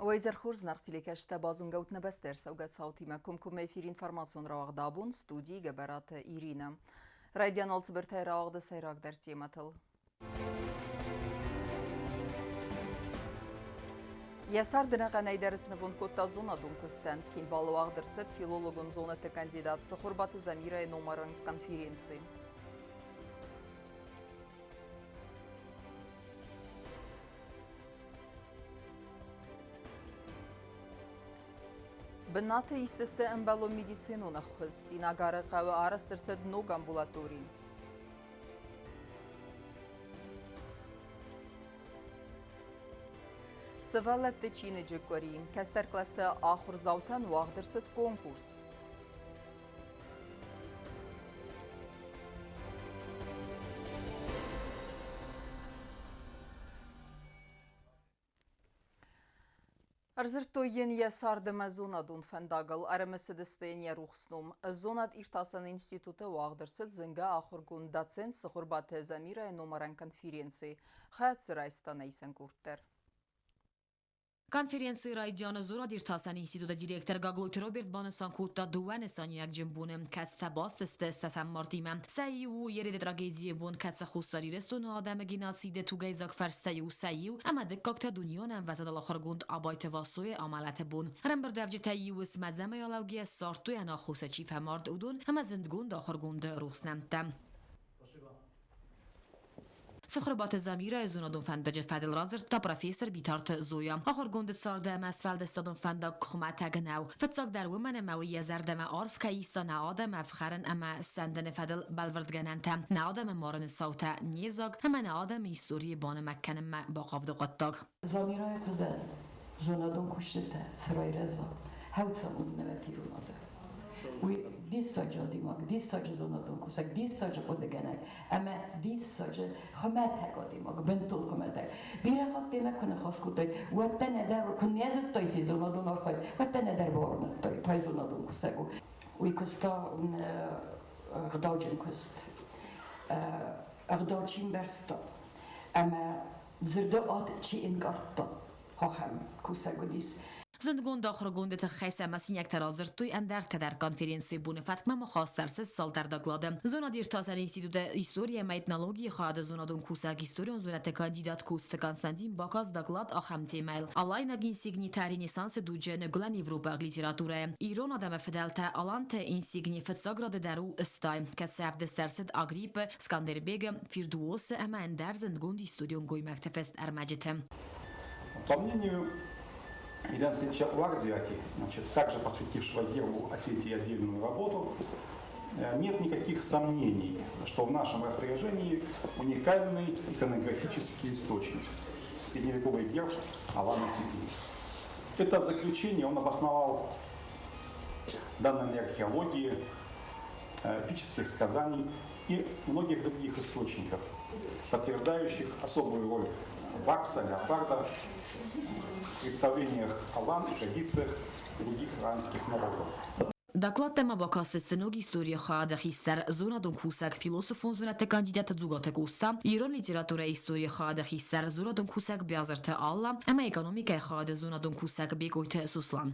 ویزر خورز نقطی کشته بازون گوت نبستر سوگت صوتی مکم کم فیر انفرماسیون راق دابون استودی گبرات ایرینم رادیان آلس برتای راق ده سیراک در تیمتل Ясар дынаға найдарысыны вон котта зона дункыстан схин балуақ дырсыт филологун зонаты кандидатсы Хурбаты Замира номарын конференции. Бынаты истесті әмбалу медицину нахыз, динагары қавы арастырсыд ног амбулаторий. Сывалат течины джекори, кастер-класты ахур заутан уағдырсыд конкурс. Арзыртойын ясардыма зонадун фандагыл арымысыдыстыйын рухснум. Зонад иртасан институты уағдырсыд зынга ахургун доцент Хурбаты Замира номаран конференции. Хат сырайстан айсан курттер. Конференции райдианы зора диртасан института директор Гаглойт Роберт Банесан кутта дуан саняк джимбуным каста бастыстыстасан мартимам. Сайю ереде трагедии бун каца хусари рестон адам геноциде тугайзак фарстаю сайю اما دکاکت دنیانم وزد الاخرگوند آبایت واسوی عملت بون هرم بردفج تایو اسم زمیالاوگی سارتوی انا خوصه چیف مرد اودون هم زندگوند آخرگوند روخسنمتم. Хурбаты Замира зонадун фандажет Фадил Разер та профессор Битарт Зоя. Ахоргундет сарда масфалд стадун фанда кхмата гнау. Фцак در ومن موی زردم عرف کیستا نادم افخرن اما سندن فدل بلورد گننتم نادم مارن صوتا نیزاگ هم نادم هیستوری بان مکنم با قفد قطاق. Zamira kuzen zonadun kuşte سرای رضا هوتسمون نمتیرون آده. وی دیس ساجا دیماگ دیس ساجا زونادون کوسک دیس ساجا قدگنه اما دیس ساجا خمات هکا دیماگ بنتول خمات هک بیره خود دیمه کنه خاص کتای وقت ندر کنیزت تایسی زونادون آرخای وقت ندر بارن تای زونادون کوسکو وی کستا غداجن کست غداجین برستا اما زرده آت چی انگارتا خواهم کوسکو دیس زندگون داخرگونده تخیص مسین یک ترازر توی اندر تدر کنفرانسی بونه فتمه مخواسترسز سال در داگلادم. زونا دیرتاسن انستیتوت ایستوریا و اتنولوژی خواهد زونادون کوسک ایستوریون زونت کاندیدات کوست کنستانتین باکاز داگلاد آخم تیمیل. آلای نگین سیگنی تاری نیسانس دوجه نگلن ایوروپا لیتراتوره. ایران آدم فدلتا آلانت این سیگنی فتساگراد درو استایم که سف دسترسد آگریپ سکاندربیگ فیردووس اما اندر زندگون ایستوریون گوی مکتفست ارمجتم. Ильяна Алексеевича Ларзиаки, также посвятившего делу Осетии отдельную работу, нет никаких сомнений, что в нашем распоряжении уникальный иконографический источник – средневековый герб Алана Осетии. Это заключение он обосновал данными археологии, эпических сказаний и многих других источников, подтверждающих особую роль вакса, леопарда в представлениях алан и традициях других иранских народов. Доклад тема бакаст стеног история хада хистер зона дон кусак философон зона те кандидат зугата густа Иран литература история хада хистер зона дон кусак бязарта алла ама экономика хада зона дон кусак бегойте суслан.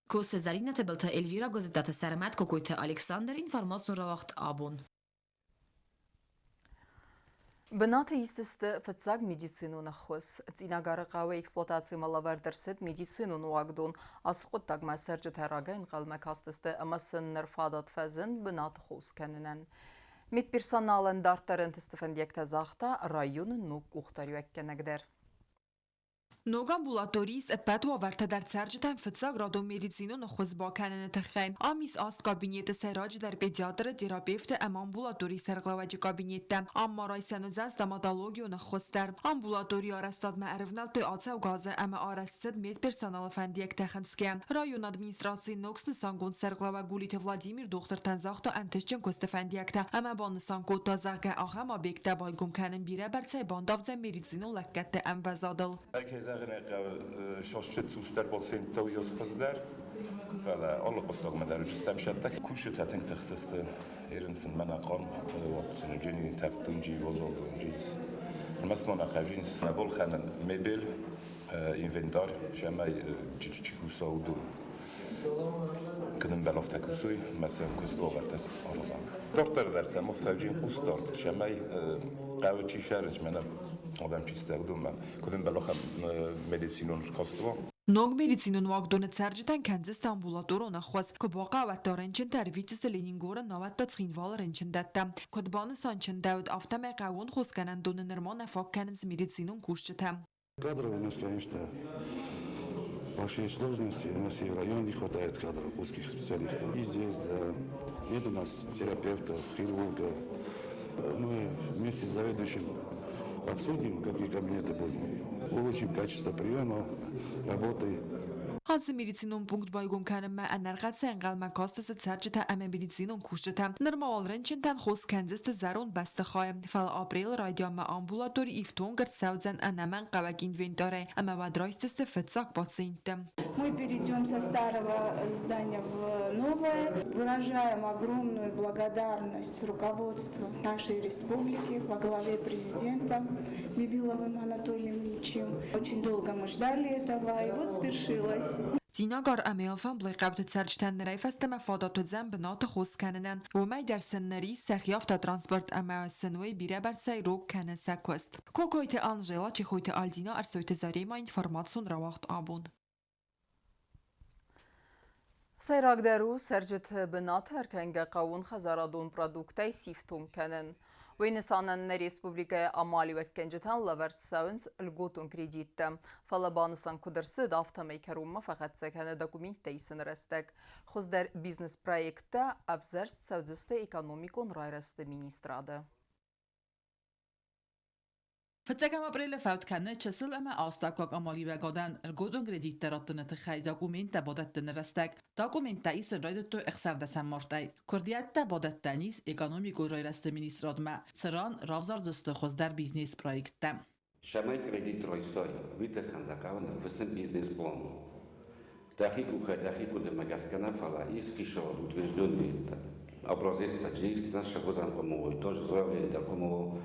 Кост зарина тебелта Эльвира газетата сармат кокойте Александр информацию равахт абон. Быната истесті фытсаг медицину нахыз. Цинагары қауы эксплуатации малавердерсет медицину нуагдун. Асқыт тагма сәрджі тәрагайн қалмак астысты амасын нырфадат фәзін бынат хуз кәнінен. Медперсоналын дарттарын тістіфін декті зақта районын нук уқтар өккенегдер. نوگ امبولاتوریس ابتو آورده در سرجتن فتساگ رادو مریزینو نخوز با کنن تخین آمیس آست کابینیت سراج در بیدیادر دیرابیفت ام امبولاتوری سرقلواج کابینیت اما رای سنوزست دمادالوگیو نخوز در امبولاتوری آرستاد معرفنال توی آتسا و گازه اما آرستد مید پرسانال فندیک تخنسکیم رایون ادمینستراسی نوکس نسانگون سرقلوا گولیت ولادیمیر دختر تنزاخت و انتشچن کست فندیک تا اما با نسانگو تازاقه آخم آبیک تبایگون کنن بیره برچه بانداف زن مریزینو لکت ام وزادل شاشت سوستر بولسنتو یوسخزدر فلا الله قطع مدارج استمشتك كوشة تاتنك تخصص إيرنسن مناقم وقتنا جيني تفتون جي وزول جيس المسمونا قاجين نقول خان ميبل inventar شماي تشيكو سودو كدن بلوفتا كوسوي مثلا كوستو برتس أرزان دكتور درس مفتاجين كوستور شماي قاوي تشارج من آدم تستخدم كدن بلوخ مديسينون كوستو Նոկ մեդիցինոն ուագդոնը ծերջտան կենձս տամբուլատորոն ախոս, կբողա ավատորենչն տարվիցս լենինգորը նավատոց խինվալրենչն դատտա, կոդբանը սանչն դավդ ավտամե qawun խոսկանան դոնը նրման əfaq կենձ մեդիցինոն կուշչտա. Кадры у нас, конечно, большие сложности. У нас и в районе не хватает кадров, узких специалистов. И здесь, да, нет у нас терапевтов, хирургов. Мы вместе с заведующим обсудим, какие кабинеты будем. Улучшим качество приема, работы. Հանցը մեդիցինոն պունկտ բայգոն կանմա անարգած ընկալ մակոստը ծերջտա ամեն մեդիցինոն կուշչտա նորմալրեն չնտան խոս կենձստը զարոն բաստխայ ֆալ ապրիլ ռադիոմա ամբուլատորի իվտոն գրծաուձան անաման qavak ինվենտորը ամա վադրոյստը ֆծակ բացինտը Мы перейдем со старого здания в новое. Выражаем огромную благодарность руководству нашей республики во главе президента Бибиловым Анатолием Ильичем. Очень долго мы ждали этого, и вот свершилось. Տինագար ամելվան բլեկաբդը ծերջտանների ֆաստամա ֆադատոձան բնատը խոս կաննան ու մայ դերսնների սեխյավտա տրանսպորտ ամասնուի բիրաբարցայ ռոք կանասակոստ կոկոյտե անժելա չխոյտե ալդինա արսոյտե զարեմա ինֆորմացիոն ռավախտ աբուն Սայրագդերու սերջտ բնատ հերքենգը qawun խազարադուն պրադուկտայ սիվտուն կենեն Վույնեսանեն Ռեսպուբլիկայ ամալի վեկկենջտան լավերտ սավնց լգոտուն կրեդիտը Ֆալաբանսան կուդրսıd ավտամեյքերումը ֆաղացեքանը դոկումենտ դեյսն ռեստեք Խոզդեր բիզնես պրոյեկտը ավզերս սավձստե էկոնոմիկոն ռայրստը մինիստրադը فتگم ابریل فوت کنه چسل اما آستاکاک امالی وگادن الگودون گردید تراتن تخی داکومنت بادت نرستک داکومنت ایس راید تو اخسر دسم مارتای کردیت بادت تنیس اکونومیکو رایرست مینیستراد ما سران رافزار دست خوز در بیزنس پروژه شمای کردیت رایسای ویت خندقاون فسن بیزنس پلان تحقیق دمگس کنه فلا ایس کیشو утвержденный образец таджист наша гозан помогой тоже заявление такому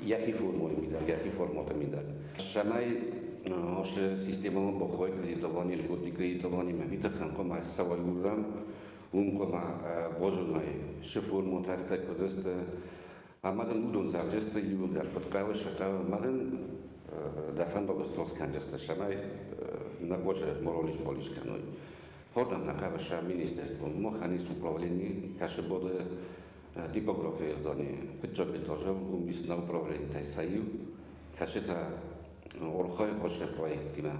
Яхи формата ми дали. Шамай още система бохой кредитование, льготни кредитование ме витахан кома савалурдан, кома божунай шефурмо таста кодеста, а мадан удон завжеста юдар подкава шакава мадан дафан богостос канжеста шамай на гоже моролиш болишканой. Ходам на каваша министерство моханис управление каше боде типография здание. Качопи тоже умис на управление тайсаю. Кашета орхай хоше проектима.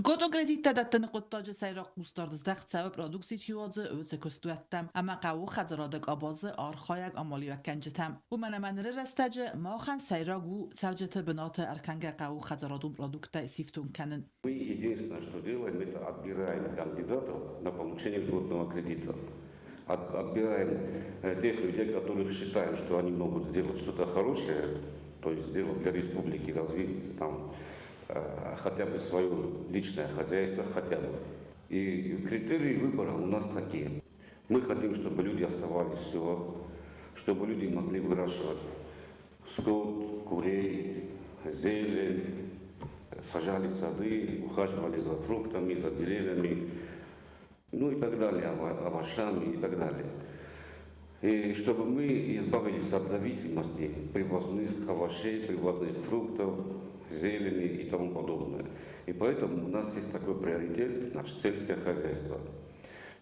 Godon kreditdə dətən qotdaca sayraq mustardızda xəsəbə produksi çiwazı özə köstüətəm. Amma qavu xəzəradıq abazı arxayaq amali və kəncətəm. Bu mənəmənləri rəstəcə maxan sayraq u sərcətə binatı ərkəngə qavu xəzəradun produktə сифтун kənin. Мы единственное, что делаем, это отбираем кандидатов на получение льготного кредита. Отбираем тех людей, которых считаем, что они могут сделать что-то хорошее, то есть сделать для республики, развить там хотя бы свое личное хозяйство, хотя бы. И критерии выбора у нас такие. Мы хотим, чтобы люди оставались в селах, чтобы люди могли выращивать скот, курей, зелень, сажали сады, ухаживали за фруктами, за деревьями. Ну и так далее, овощами и так далее. И чтобы мы избавились от зависимости привозных овощей, привозных фруктов, зелени и тому подобное. И поэтому у нас есть такой приоритет, наше сельское хозяйство.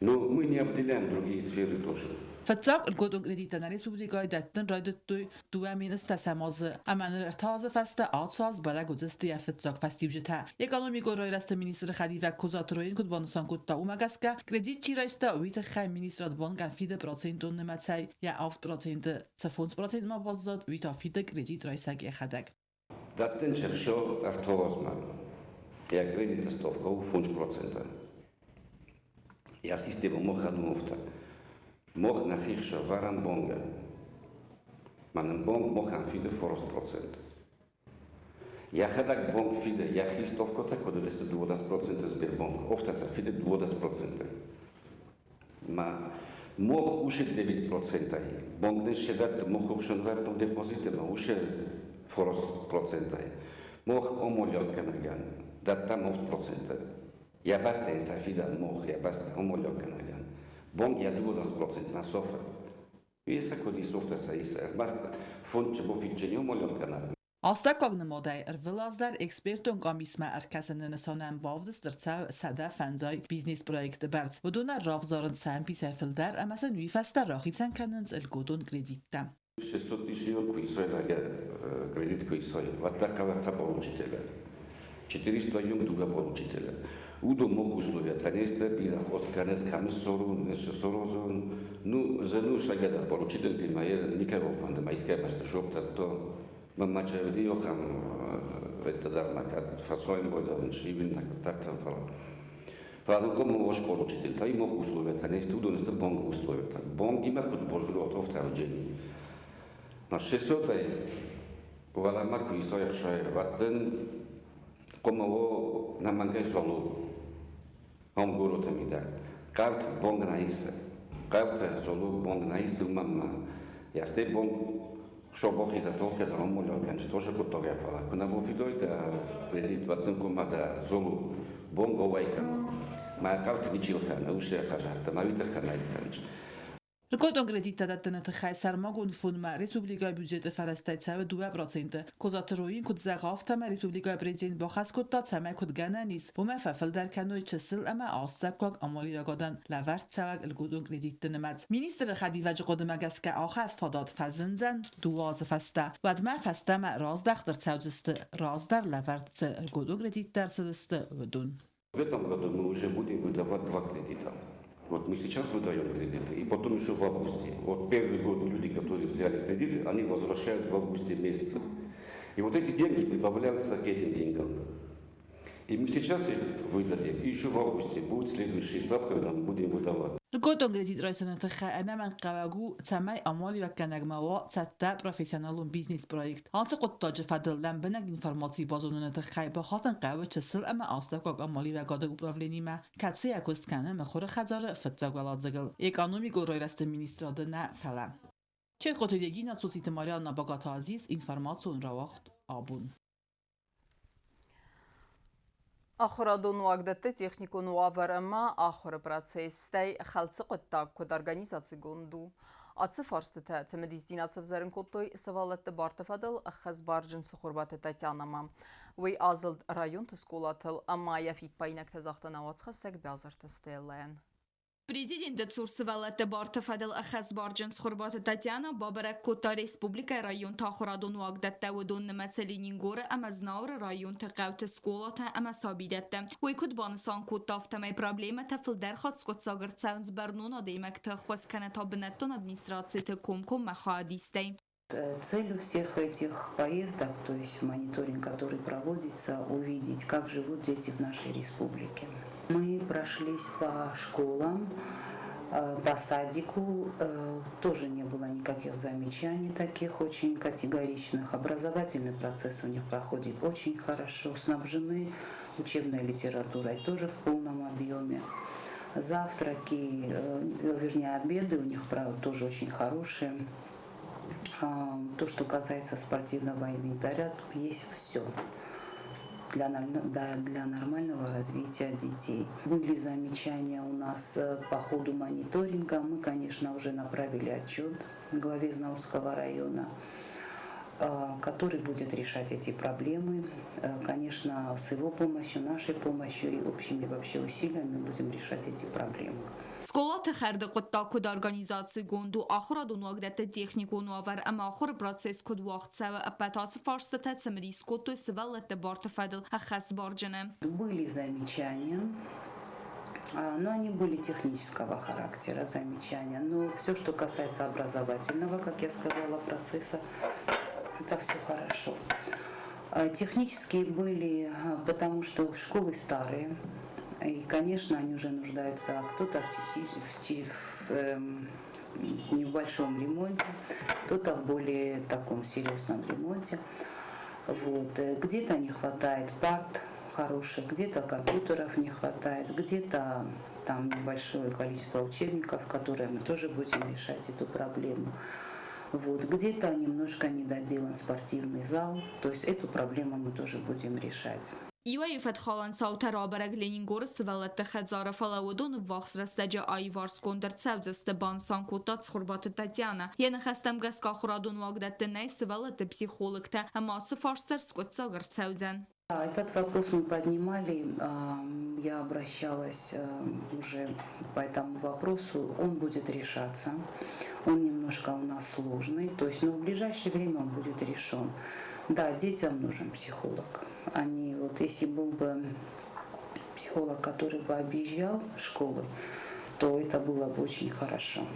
Но мы не обделяем другие сферы тоже. فتاق الگودون کردیتن ریسپوبلیکای دتن رایدتوی دو امین استسمازه امان ارتاز فست آتساز بالا گذستی فتاق فستیبجته اکونومیکو رایرست مینیستر خدی و کوزاتروین کد بانسان کد تا اومگسکا کردیت چی رایستا ویت خی مینیسترات بانگان فیده پروسنتون نمتسای یا 7% 0% ما بازداد ویتا فیده کردیت رایساگ خدک دتن چرشو ارتوازمان یا کردیت ستوفکو 5%. یا سیستم مخدوم افتا Мох на хихша варан бонга. Манен бонг мохан фиде 4%. Я хадак бонг фиде, я хистовкота, кода десте 20% збир бонг. Офта са фиде 20%. Ма мох уше 9%. Бонг не ще дат мох ушен вартом депозите, ма уше 4%. Мох омолёканаган. Датта мофт процента. Я баста сафидан мох, я баста омолёканаган. Бонг я 20% на софа. Виса коди софта саиса. Баста фонд чебофичени омолёканаган. Աստակագնը մոդայ ըրվլազդար էքսպերտոն կամիսմա արկասնը նսոնան բավդս դրցավ սադա ֆանձայ բիզնես պրոյեկտը բարձ ոդոնա რავզորն սամպի սեֆլդար ամասն վիֆաստա ռոխիցան կաննց элгодон кредитта 600 тысяч кредит кредит. Вот такая получителя. 400 юнг друга получителя. Удо мог условия. Танеста бира осканес камсору, несорозон. Ну, зану шагада получитель ты моя никого фонда майская башта шопта то мама чавди охам это дармакат фасоин бодон шибин так там фала. Фала кому ваш получитель, тай мог условия. Танеста удо неста бонг условия. Бонг има под божрот офталджени. На 600-ай валама квисоя шай ваттен комаво намангай солу омгурота мида кавт бонг наиса кавт солу бонг наиса мамма ясте бонг шобохи за толка да омоло канч тоже готовя фала кона во видой да кредит ваттен комада солу бонг овайка ма кавт вичилхан уше хажата мавита ханайт канч Ркодон кредитта даттана тхайсармагун фунма республика бюджеты фарастайцаве 2%. Козатроин куд загафтама республика президент бахас кудта цама куд гананис. Бума фафл дар каной чесил ама астакок амалия гадан лаварт цавак الگودون کردیت نماد. مینیستر خدیوج قدم گسک آخر فداد فزندن دواز فسته. بعد ما فسته ما راز دختر цаужست راز در لورت الگودون کردیت در سدست ودون. В этом году мы уже будем выдавать 2 кредита. Вот мы сейчас выдаем кредиты, и потом еще в августе. Вот первый год люди, которые взяли кредиты, они возвращают в августе месяце. И вот эти деньги прибавляются к этим деньгам. И мы сейчас их выдадим, и еще в августе будет следующий этап, когда мы будем выдавать. الگودون کردیت رایسن تخه من قواگو تمای اموالی و کنگماوا تتا پروفیسیونالون بیزنس پروژه. آنچه قطعه فدل لام بنگ اینفرماسی بازونن تخه با خاطر قوه چسل اما آستاک اموالی و گاده اپراولینی ما کسی اکوست کنه مخور خزار فتزاگ ولاد زگل. اکانومی گروی رست مینیستراده نه فلم. چه قطعیگی نتوسیت ماریان نباگات عزیز اینفرماسیون را وقت آبون. Ախորադոն ու ագդատե տեխնիկոն ու ավարամա ախորը պրացեստայ խալցը կտակ կոդ արգանիզացի գոնդու Ացը ֆարստը թե ծմդիզ դինացավ զերն կոտոյ սվալետը բարտավադել ախազ բարջն սխորբատը տատյանամա Վի ազլդ ռայոն թսկոլատել ամայավ իպայնակ թեզախտանավացխա սեկ բյազր թստելեն Президент Цурсвалата Бартафадел Ахазбарджан Схорбата Татьяна Бабара Кота Республика район Тахорадон Уагдата Удон Намацелинингора Амазнаура район Тaqawta Сколата Амасабидата Уйкуд Бансан Котафтамай проблема Тафилдар Хатскот Сагар Цаунс Барнуна Деймак Тахоскана Табнеттон администрации Комком Махадистей. Целью всех этих поездок, то есть мониторинг, который проводится, увидеть, как живут дети в нашей республике. Мы прошлись по школам, по садику, тоже не было никаких замечаний таких очень категоричных. Образовательный процесс у них проходит очень хорошо, снабжены учебной литературой тоже в полном объеме. Завтраки, вернее обеды у них, правда, тоже очень хорошие. То, что касается спортивного инвентаря, есть все для нормального развития детей. Были замечания у нас по ходу мониторинга. Мы, конечно, уже направили отчет главе Знаурского района, который будет решать эти проблемы. Конечно, с его помощью, нашей помощью и общими вообще усилиями будем решать эти проблемы. Сколата херде قطع کد ارگانیزاسی گوندو آخر دونوگدت تکنیکو نوآور اما آخر پروسس کد وقت سوا اپاتاس فارسته تسمریس کدو سوالت بارتفادل خاص بارجنه. Были замечания, но они были технического характера замечания. Но все, что касается образовательного, как я сказала, процесса, это все хорошо. Технические были, потому что школы старые. И, конечно, они уже нуждаются, кто-то в небольшом ремонте, кто-то в более таком серьезном ремонте. Вот. Где-то не хватает парт хороших, где-то компьютеров не хватает, где-то там небольшое количество учебников, которые мы тоже будем решать эту проблему. Вот. Где-то немножко недоделан спортивный зал, то есть эту проблему мы тоже будем решать. Իվայ ֆեթխալան սաութարաբերակ Լենինգորը սվալատը խեզարը ֆալաուդոն վախս ռստաջը այվարս կոնդրցավձստը բանսան կոտած խուրբատը Տատյանը Ենը խստեմ գասկախուրադուն վագդատտնայ սվալատը психологта ամասը ֆարստեր սկոտսա գրցավձան Этот вопрос мы поднимали, я обращалась уже по этому вопросу, он будет решаться, он немножко у нас сложный, то есть, но в ближайшее время он будет решен. Да, детям нужен психолог. Они, вот если был бы психолог, который бы объезжал школы, то это было бы очень хорошо.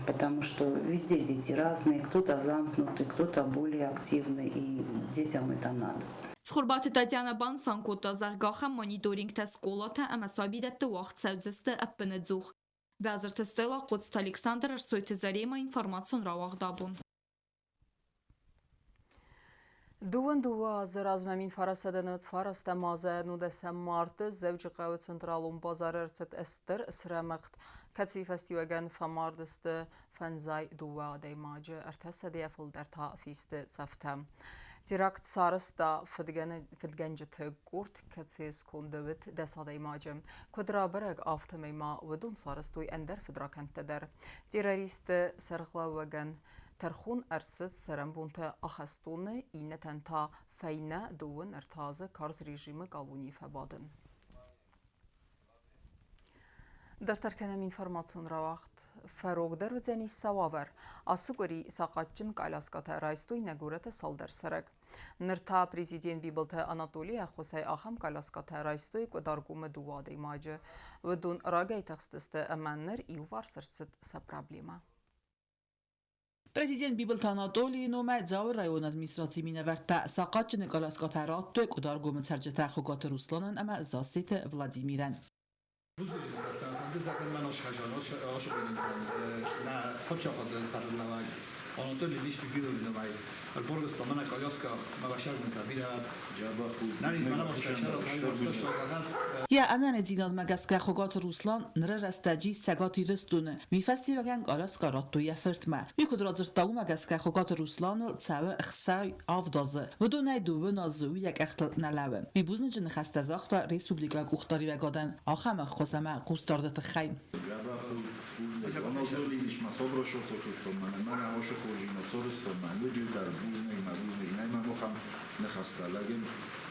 Потому что везде дети разные, кто-то замкнутый, кто-то более активный, и детям это надо. Սխուրբատը Տատյանը բանսան կոտա զարգախը մոնիտորինգ թե սկոլոթը ամասաբիդը տուաղ ծավձստը ապնը ձուղ։ Բազրտը ստելա կոծտ Ալեքսանդր Արսոյթը զարեմա ինվորմացիոն ռավաղ դաբուն։ Դուն դուա զրազմամին ֆարասադանոց ֆարաստա մազը նուդեսը մարտը զևջը qavı centralum bazarırçet estır sıramaxt katsi festivagan famardıstı fanzay dua deymacı ertese deyafıl derta fisti saftam. Direkt sarısta fıdgence tegurt katsi skondavit desa deymacı. Kudra bereg aftameyma vedun sarıstoy ender fıdrakenteder. Terroristi serglawagan ترخون أرسد سرمبونتا أخستونه إنه تنتا فينا دون ارتازه كارز رژیم قالونی فبادن. در ترکنم اینفرماسیون را وقت فروغ در و زنی سواور آسوگری ساقاتچن کالاسکات رایستوی نگورت سالدر سرگ. نرتا پریزیدین بیبلت آناتولیا خوسای آخم کالاسکات رایستوی کدارگوم دوادی ماجه و دون راگای تخستست امانر ایوار سرست سپرابلیما. Президент Библ Анатолий Номад Завр район администрации Минаверта Сакатч Николас Катарат той кудар гум царджата Хогат Русланан ама Засит Владимиран. Anatoly liś widuj alborgo stamana kaliaska mabashar mutabira nari یا انا ندیناد مگسکه خوگات روسلان نره رستجی سگاتی رستونه میفستی وگنگ آلاس کاراتو یفرت ما میکد تاو مگسکه خوگات روسلان تساوی اخسای آفدازه و دو نای دوبه نازوی یک اختل نلوه میبوزن جن خست از آخت و ریسپوبلیکا گوختاری وگادن آخم خوزمه قوستاردت خیم Anadolu ilişmesi, obroşu sokuçtonman, ben aşık orijinal sorustonman, ve cüdar buzne, ne mocham ne hasta, lagen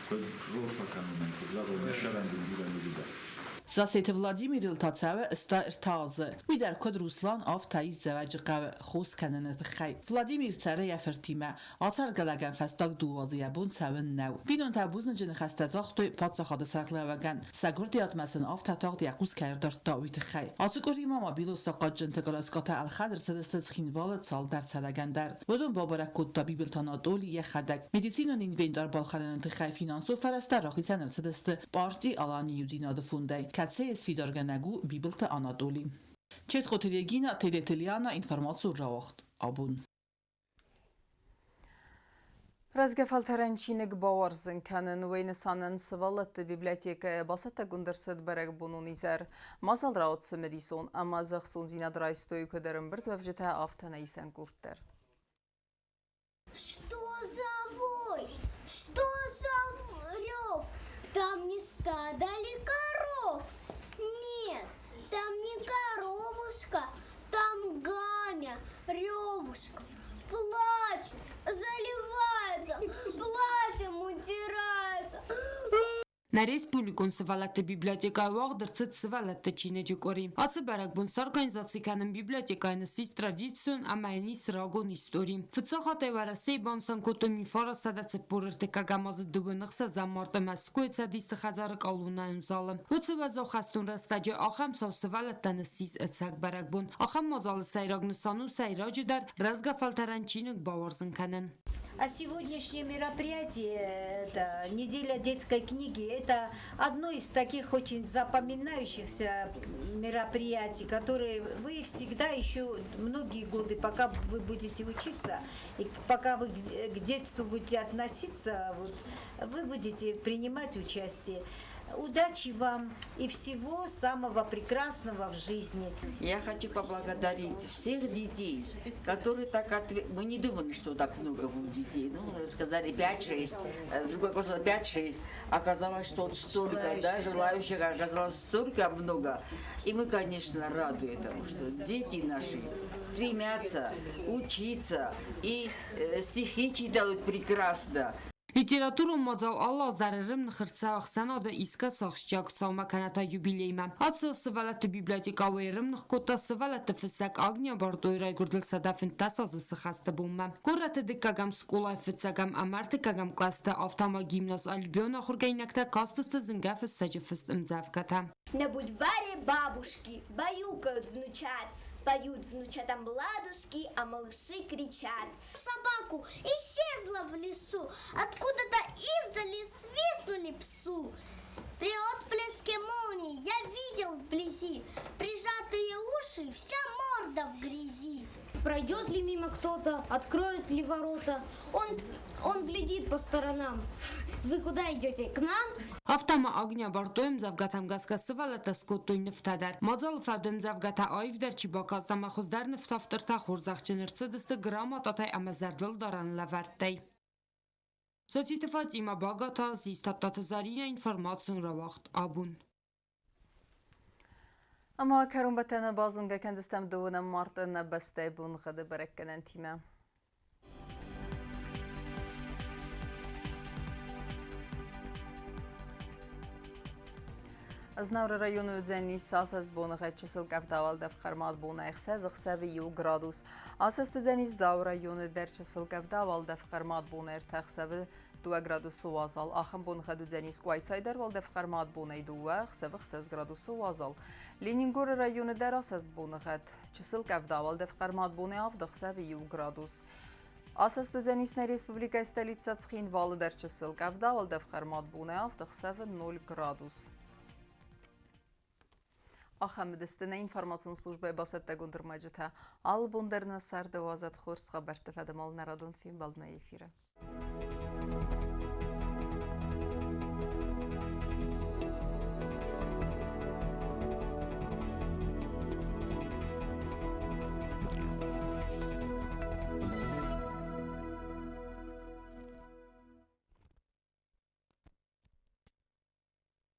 kod rofa kamen, kod zago neşaran bilgiler. Засет Владимир Илтацаве ста иртазы. Уйдар код Руслан аф таиз заваج قو خوس کننت خی. Владимир царе یفرتیمه. آثار گلگن فستاق دوازی بون سون نو. بینون تابوزن جن خسته زاختوی پادسا خاد سرقله وگن. سگورتیات مثلا آف تاتاق دیقوز کردار تاویت خی. آسوگوری ماما بیلو ساقات جن تگلاسکات الخدر سدست خینوال سال در سلگن در. ودون بابرک کد تا بیبل تانادولی یه خدک. مدیسینون این ویندار بالخدنت خی فینانسو فرستر راخی سنر سدست پارتی آلانی یودیناد فونده. کتسه اسفیدارگه نگو بیبلت آنادولی. چت خوتریگینا تیدتلیانا اینفرماتسو راوخت. آبون. Разгефал таранчинек бауарзын канын вейнесанын сывалатты библиотека басата гундерсет берек бунун изер. Мазал раутсы медисон, ама захсун зинад райстой көдерін бір твевжета афтана исен курттер. Что за вой? Что за рев? Там не стадо ли коров? Нет, там не коровушка, там Ганя, ревушка. Плачет, заливается, платьем утирается. На республикун сывалатты библиотека вагдырцыт сывалатты чинеджи кори. Асы барак бунс организацииканын библиотекайны сис традицион амайни срагон истории. Фыцахатай варасей бансан кото мифара садацэ порырты кагамазы дубынықса замарта маскуэца дисты хазары калуна үнзалы. Уцы вазау хастун растаджи ахам сау сывалаттаны сис ыцак барак бун. Ахам мазалы сайрагны сану сайраджи дар разгафал таранчинек баварзын канын. А сегодняшнее мероприятие, это неделя детской книги, это одно из таких очень запоминающихся мероприятий, которые вы всегда еще многие годы, пока вы будете учиться, и пока вы к детству будете относиться, вы будете принимать участие. Удачи вам и всего самого прекрасного в жизни. Я хочу поблагодарить всех детей, которые так Мы не думали, что так много будет детей. Ну, сказали 5-6, другой класс 5-6. Оказалось, что столько, да, желающих оказалось столько много. И мы, конечно, рады этому, что дети наши стремятся учиться и стихи читают прекрасно. Լիտերատուրում մոձալ ալլա զարերым նխրցաղ սանադը իսկա սաղշճակ ծավմականատա յուբիլեյմա։ Ացը սվալատը բիբլիոտեկա ուերым նխկոտա սվալատը ֆսակ ագնյա բարդոյրայ գուրդլ սադաֆին տասազը սխաստը բումմա։ Կորատը դկագամ սկոլայ ֆծագամ ամարտը կագամ կաստը ավտամա գիմնոս ալբիոն ախուրգայնակտա կաստստը զնգաֆը սաջը ֆստ ըմձավկատա։ На бульваре бабушки баюкают внучат. Поют внучатам ладушки, а малыши кричат. Собаку исчезла в лесу, откуда-то издали свистнули псу. При отблеске молнии я видел вблизи прижатые уши, вся морда в грязи. Пройдет ли мимо кто-то, откроет ли ворота, он глядит по сторонам. Вы куда идете? К нам? Ավտամա ագնյա բարդոյմ զավգատամ գասկա սվալատը սկոտույն նվտադար։ Մոձալ ֆավդեմ զավգատա այվ դեր չի բակազդամա խոզդար նվտավտրտա խորզաղ չնրցը դստը գրամատատայ ամազարդլ դարան լավարտայ։ Սոցիտվատ իմա բագատա զիստատատը զարինա ինվորմացիոն ռավաղտ աբուն։ Ama karun batana bazunga kendistem doğuna martına beste bun gıdı bırakkenen time. Znavr rayonu üdzenli sasaz bunu geçisil kavdaval defkarmat buna eksez xsevi yu gradus. Asas üdzenli zav rayonu derçisil kavdaval defkarmat buna ertexsevi 2 градуса вазал. Ахам бун хаду дзянис квайсайдер вал дефхармат бунай 2 хсевых 6 градуса вазал. Ленингор районы дерасаз бун хад чисел кавдавал дефхармат бунай авдах севи 1 градус. Асас студенисной республика столица Цхин вал дер чисел кавдавал дефхармат бунай авдах севи 0 градус. Ахам дестіне информацион службы басетте гундырмаджыта. Ал бундерна сарды вазат хорс хабарты фадамал нарадон фильм балдна эфирі.